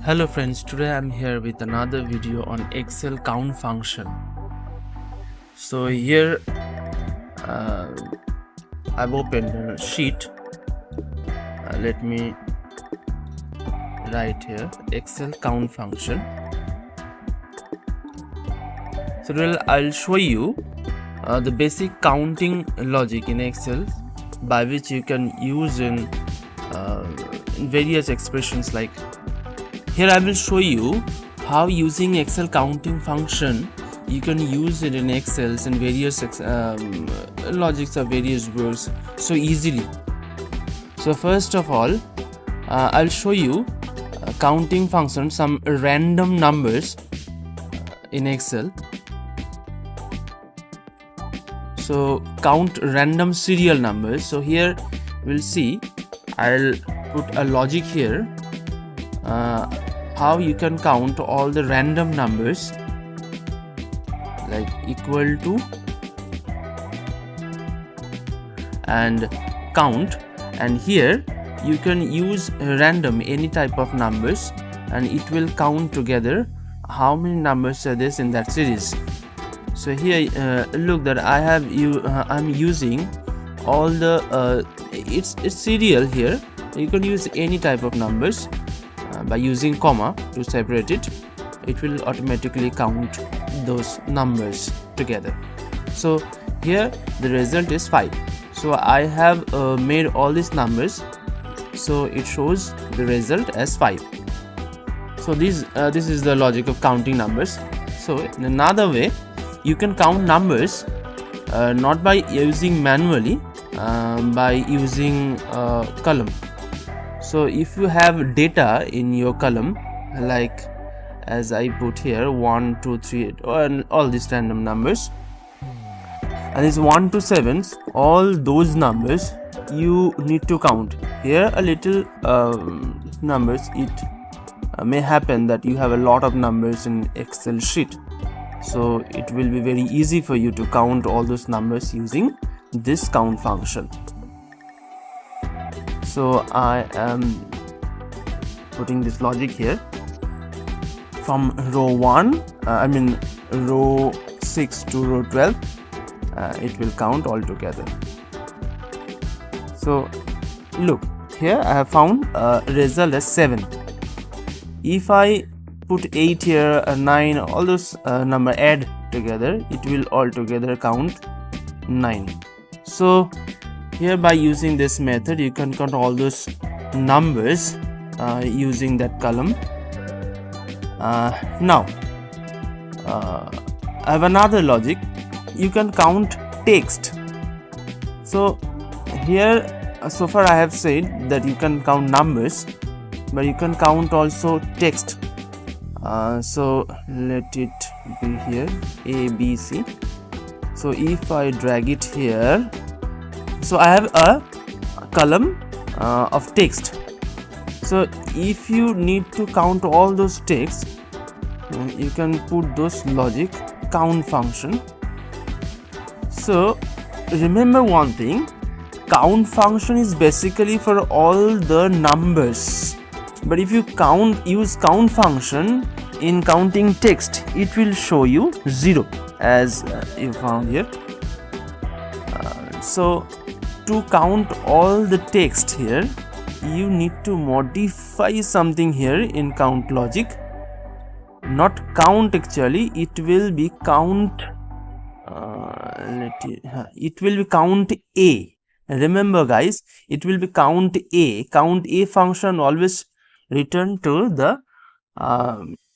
Hello friends, today I'm here with another video on Excel count function. So here I've opened a sheet. Let me write here Excel count function. So I'll show you the basic counting logic in Excel by which you can use in various expressions. Like here I will show you how using Excel counting function you can use it in Excel and various logics of various words so easily. So first of all, I'll show you counting function, some random numbers in Excel. So count random serial numbers. So here we'll see, I'll put a logic here, how you can count all the random numbers, like equal to and count, and here you can use random any type of numbers and it will count together how many numbers are there in that series. So here look that I'm using all the it's serial. Here you can use any type of numbers by using comma to separate it. It will automatically count those numbers together. So here the result is 5. So I have made all these numbers, so it shows the result as 5. So this is the logic of counting numbers. So in another way, you can count numbers not by using manually, by using column. So if you have data in your column, like as I put here 1, 2, 3, and all these random numbers, and it's 1 to 7, all those numbers you need to count. Here a little numbers, it may happen that you have a lot of numbers in Excel sheet, so it will be very easy for you to count all those numbers using this count function. So I am putting this logic here from row 1, row 6 to row 12, it will count all together. So look, here I have found a result as 7. If I put 8 here, 9, all those number add together, it will all together count 9. So here by using this method you can count all those numbers using that column. Now I have another logic. You can count text. So here so far I have said that you can count numbers, but you can count also text. So let it be here A, B, C. So if I drag it here, so I have a column of text. So if you need to count all those texts, you can put those logic count function. So remember one thing, count function is basically for all the numbers, but if you use count function in counting text, it will show you 0 as you found here. So to count all the text here, you need to modify something here in count logic. Not count actually, it will be count. It will be count A. Remember guys, it will be count A. Count A function always return to the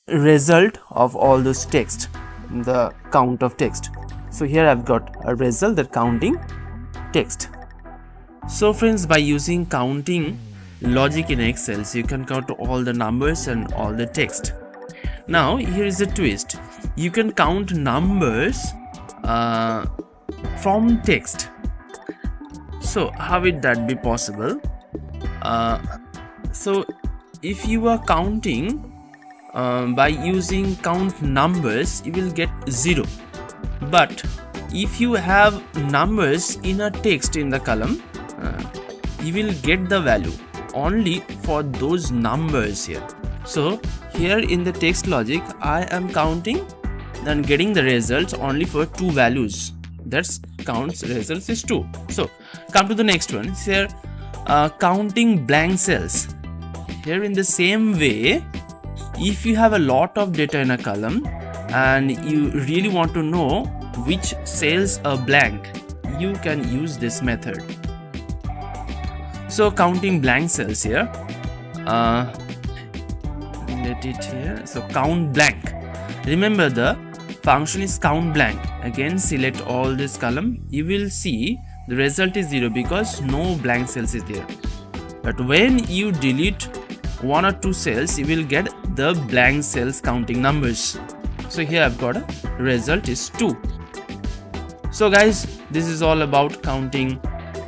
result of all those text, the count of text. So here I've got a result that counting text. So friends, by using counting logic in Excel, you can count all the numbers and all the text. Now here is a twist. You can count numbers from text. So how would that be possible? So if you are counting by using count numbers, you will get 0. But if you have numbers in a text in the column, you will get the value only for those numbers here. So here in the text logic, I am counting and getting the results only for 2 values. That's counts results is 2. So come to the next one. Here counting blank cells. Here in the same way, if you have a lot of data in a column and you really want to know which cells are blank, you can use this method. So counting blank cells here, let it here. So count blank. Remember the function is count blank. Again select all this column. You will see the result is 0 because no blank cells is there. But when you delete 1 or 2 cells, you will get the blank cells counting numbers. So here I've got a result is 2. So guys, this is all about counting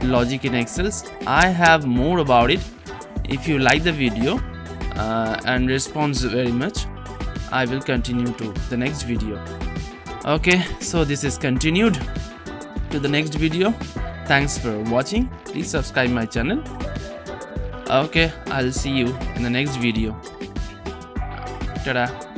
logic in Excel. I have more about it. If you like the video and responds very much, I will continue to the next video. Okay, so this is continued to the next video. Thanks for watching. Please subscribe my channel. Okay, I'll see you in the next video. Ta-da.